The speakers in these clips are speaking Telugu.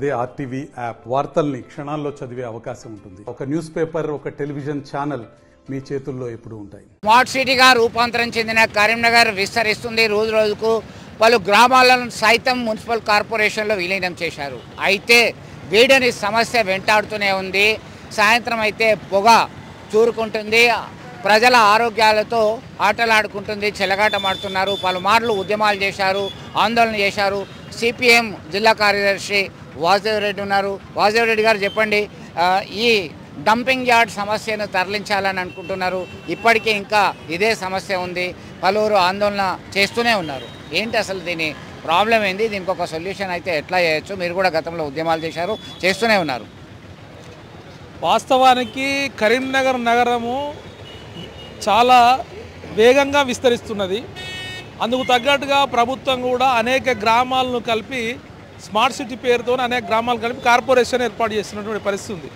అదే ఆర్టీవీ యాప్ వార్తల్ని క్షణాల్లో చదివే అవకాశం ఉంటుంది. ఒక న్యూస్ పేపర్, ఒక టెలివిజన్ ఛానల్ మీ చేతుల్లో ఎప్పుడూ ఉంటాయి. స్మార్ట్ సిటీగా రూపాంతరం చెందిన కరీంనగర్ విస్తరిస్తుంది. రోజు రోజుకు పలు గ్రామాలను సైతం మున్సిపల్ కార్పొరేషన్లో విలీనం చేశారు. అయితే వీడని సమస్య వెంటాడుతూనే ఉంది. సాయంత్రం అయితే పొగ చూరుకుంటుంది. ప్రజల ఆరోగ్యాలతో ఆటలాడుకుంటుంది, చెలగాటమాడుతున్నారు. పలుమార్లు ఉద్యమాలు చేశారు, ఆందోళన చేశారు. సిపిఎం జిల్లా కార్యదర్శి వాసుదేవ్ రెడ్డి ఉన్నారు. వాసుదేవ్ రెడ్డి గారు చెప్పండి, ఈ డంపింగ్ యార్డ్ సమస్యను తరలించాలని అనుకుంటున్నారు. ఇప్పటికీ ఇంకా ఇదే సమస్య ఉంది. పలువురు ఆందోళన చేస్తూనే ఉన్నారు. ఏంటి అసలు దీని ప్రాబ్లం ఏంది? దీనికి ఒక సొల్యూషన్ అయితే ఎట్లా చేయొచ్చు? మీరు కూడా గతంలో ఉద్యమాలు చేస్తూనే ఉన్నారు. వాస్తవానికి కరీంనగర్ నగరము చాలా వేగంగా విస్తరిస్తున్నది. అందుకు తగ్గట్టుగా ప్రభుత్వం కూడా అనేక గ్రామాలను కలిపి స్మార్ట్ సిటీ పేరుతో అనేక గ్రామాలు కలిపి కార్పొరేషన్ ఏర్పాటు చేస్తున్నటువంటి పరిస్థితి ఉంది.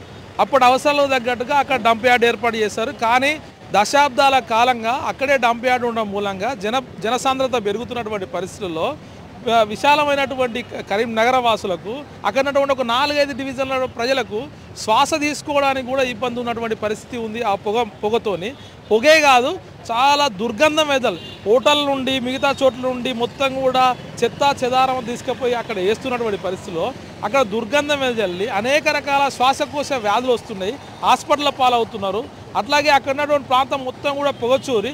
అప్పుడు అవసరాలకు తగ్గట్టుగా అక్కడ డంప్ యార్డ్ ఏర్పాటు చేశారు. కానీ దశాబ్దాల కాలంగా అక్కడే డంప్ యార్డ్ ఉండడం మూలంగా జనసాంద్రత పెరుగుతున్నటువంటి పరిస్థితుల్లో విశాలమైనటువంటి కరీంనగర వాసులకు అక్కడ ఉన్నటువంటి ఒక 4-5 డివిజన్ల ప్రజలకు శ్వాస తీసుకోవడానికి కూడా ఇబ్బంది ఉన్నటువంటి పరిస్థితి ఉంది. ఆ పొగే కాదు, చాలా దుర్గంధం వెదలు హోటల్ నుండి మిగతా చోట్ల నుండి మొత్తం కూడా చెత్త చెదారం తీసుకుపోయి అక్కడ వేస్తున్నటువంటి పరిస్థితిలో అక్కడ దుర్గంధం వెదల్లి అనేక రకాల శ్వాసకోశ వ్యాధులు వస్తున్నాయి. హాస్పిటల్ పాలవుతున్నారు. అట్లాగే అక్కడ ఉన్నటువంటి ప్రాంతం మొత్తం కూడా పొగచూరి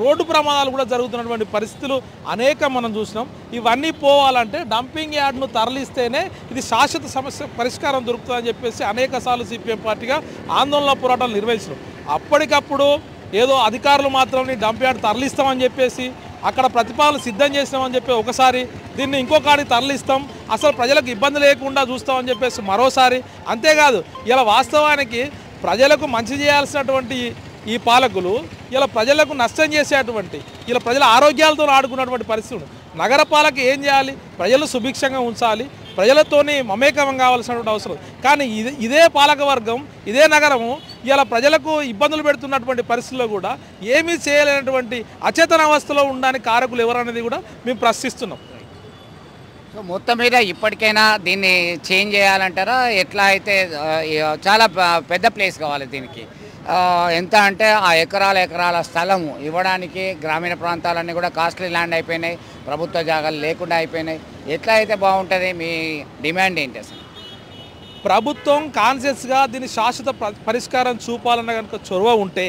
రోడ్డు ప్రమాదాలు కూడా జరుగుతున్నటువంటి పరిస్థితులు అనేక మనం చూసినాం. ఇవన్నీ పోవాలంటే డంపింగ్ యార్డ్ను తరలిస్తేనే ఇది శాశ్వత సమస్య పరిష్కారం దొరుకుతుందని చెప్పేసి అనేక సార్లు సిపిఎం పార్టీగా ఆందోళన పోరాటాలు నిర్వహించడం. అప్పటికప్పుడు ఏదో అధికారులు మాత్రం డంప్ యార్డ్ తరలిస్తామని చెప్పేసి అక్కడ ప్రతిపాదనలు సిద్ధం చేసినామని చెప్పి ఒకసారి, దీన్ని ఇంకొకటి తరలిస్తాం, అసలు ప్రజలకు ఇబ్బంది లేకుండా చూస్తామని చెప్పేసి మరోసారి. అంతేకాదు ఇలా వాస్తవానికి ప్రజలకు మంచి చేయాల్సినటువంటి ఈ పాలకులు ఇలా ప్రజలకు నష్టం చేసేటువంటి, ఇలా ప్రజల ఆరోగ్యాలతో ఆడుకున్నటువంటి పరిస్థితులు. నగరపాలక ఏం చేయాలి? ప్రజలు సుభిక్షంగా ఉంచాలి, ప్రజలతోని మమేకం కావాల్సినటువంటి అవసరం. కానీ ఇదే పాలకవర్గం, ఇదే నగరము ఇలా ప్రజలకు ఇబ్బందులు పెడుతున్నటువంటి పరిస్థితుల్లో కూడా ఏమీ చేయలేనటువంటి అచేతన అవస్థలో ఉండడానికి కారకులు ఎవరనేది కూడా మేము ప్రశ్నిస్తున్నాం. సో మొత్తం మీద ఇప్పటికైనా దీన్ని చేంజ్ చేయాలంటారా? ఎట్లా అయితే చాలా పెద్ద ప్లేస్ కావాలి దీనికి. ఎంత అంటే ఆ ఎకరాల స్థలము ఇవ్వడానికి గ్రామీణ ప్రాంతాలన్నీ కూడా కాస్ట్లీ ల్యాండ్ అయిపోయినాయి, ప్రభుత్వ జాగాలు లేకుండా అయిపోయినాయి. ఎట్లా అయితే బాగుంటుంది? మీ డిమాండ్ ఏంటి అసలు? ప్రభుత్వం కాన్షియస్గా దీన్ని శాశ్వత పరిష్కారం చూపాలన్న కనుక చొరవ ఉంటే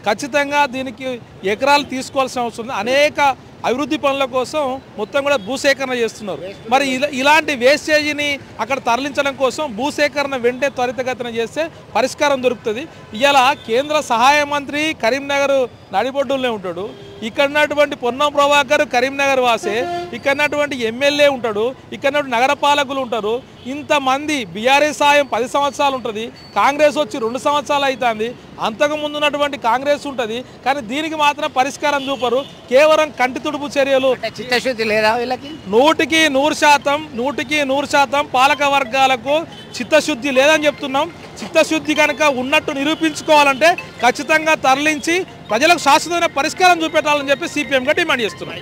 ఖచ్చితంగా దీనికి ఎకరాలు తీసుకోవాల్సిన అవసరం ఉంది. అనేక అభివృద్ధి పనుల కోసం మొత్తం కూడా భూసేకరణ చేస్తున్నారు. మరి ఇలాంటి వేస్టేజీని అక్కడ తరలించడం కోసం భూసేకరణ వెంటనే త్వరితగతిన చేస్తే పరిష్కారం దొరుకుతుంది. ఇలా కేంద్ర సహాయ మంత్రి కరీంనగర్ నడిబొడ్డులోనే ఉంటాడు. ఇక్కడ ఉన్నటువంటి పొన్నం ప్రభాకర్ కరీంనగర్ వాసే, ఇక్కడ ఉన్నటువంటి ఎమ్మెల్యే ఉంటాడు, ఇక్కడ నగరపాలకులు ఉంటారు. ఇంతమంది బీఆర్ఎస్ సాయం 10 సంవత్సరాలు ఉంటుంది, కాంగ్రెస్ వచ్చి 2 సంవత్సరాలు అవుతుంది, అంతకుముందు ఉన్నటువంటి కాంగ్రెస్ ఉంటుంది. కానీ దీనికి మాత్రం పరిష్కారం చూపరు. కేవలం కంటి తుడుపు చర్యలు. చిత్తశుద్ధి లేదా వీళ్ళకి? 100% పాలక వర్గాలకు చిత్తశుద్ధి లేదని చెప్తున్నాం. చిత్తశుద్ధి కనుక ఉన్నట్టు నిరూపించుకోవాలంటే ఖచ్చితంగా తరలించి ప్రజలకు శాశ్వతమైన పరిష్కారం చూపెట్టాలని చెప్పి సిపిఎంగా డిమాండ్ చేస్తున్నాం.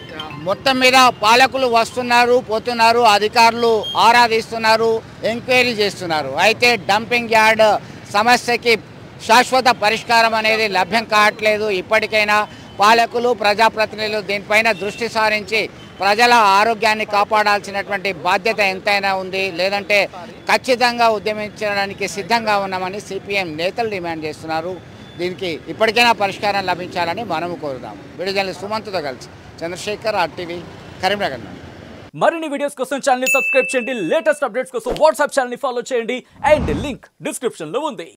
మొత్తం మీద పాలకులు వస్తున్నారు, పోతున్నారు, అధికారులు ఆరాధిస్తున్నారు, ఎంక్వైరీ చేస్తున్నారు. అయితే డంపింగ్ యార్డ్ సమస్యకి శాశ్వత పరిష్కారం అనేది లభ్యం కావట్లేదు. ఇప్పటికైనా పాలకులు, ప్రజాప్రతినిధులు దీనిపైన దృష్టి సారించి ప్రజల ఆరోగ్యాన్ని కాపాడాల్సినటువంటి బాధ్యత ఎంతైనా ఉంది. లేదంటే ఖచ్చితంగా ఉద్యమించడానికి సిద్ధంగా ఉన్నామని సిపిఎం నేతలు డిమాండ్ చేస్తున్నారు. దీనికి ఇప్పటికైనా పరిష్కారం లభించాలని మనము కోరుదాం. విడుదల సుమంత్తో కలిసి చంద్రశేఖర్, ఆర్టీవీ, కరీంనగర్. మరిన్ని వీడియోస్ కోసం ఛానల్ ని సబ్స్క్రైబ్ చేయండి. లేటెస్ట్ అప్డేట్స్ కోసం వాట్సాప్ ఛానల్ ని ఫాలో చేయండి. అండ్ లింక్ డిస్క్రిప్షన్ లో ఉంది.